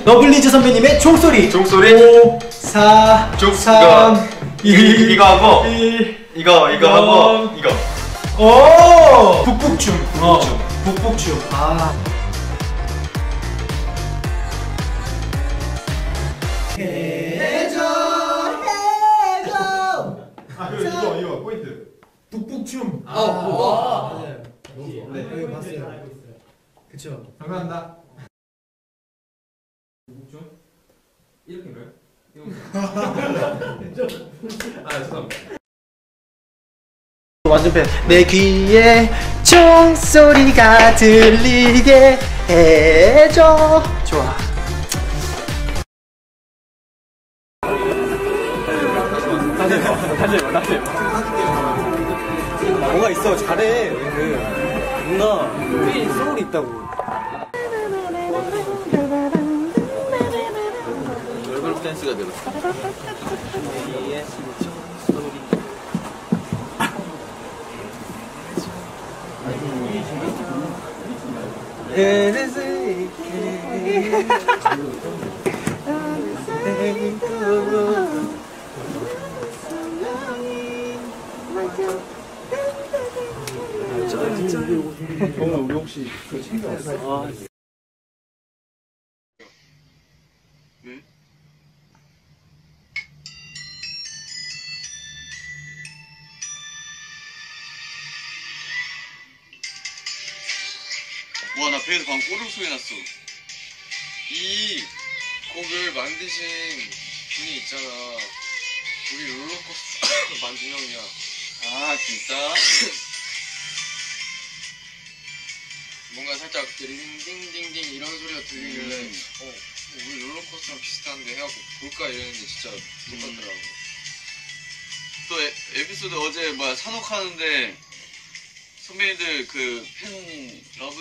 러블리즈 선배님의 종소리. 5, 4, 3, 2, 이거 하고 1. 이거 하고 이거. 오! 북북춤. 북북춤. 아. 해줘. 이거 포인트. 북북춤. 와. 네, 여기 봤어요. 그쵸. 감사합니다. 북북춤? 이렇게인가요? 아, 죄송합니다. 완전 팬. 내 귀에 종소리가 들리게 해줘. 좋아. 다시 해봐. 뭐가 있어. 잘해. 누나 소울이 있다고. 얼굴 댄스가 되었어. 우리 혹시 그 챙겨왔어? 응? 와, 나 배에서 방금 꼬르륵 소리 났어. 이 곡을 만드신 분이 있잖아. 우리 롤러코스터 만든 형이야. 아, 진짜? 뭔가 살짝 딩딩딩딩 이런 소리가 들리길래 우리 롤러코스터랑 비슷한데 해갖고 볼까 이랬는데 진짜 똑같더라고. 또 에피소드 어제 산옥하는데 선배님들 그 팬 러브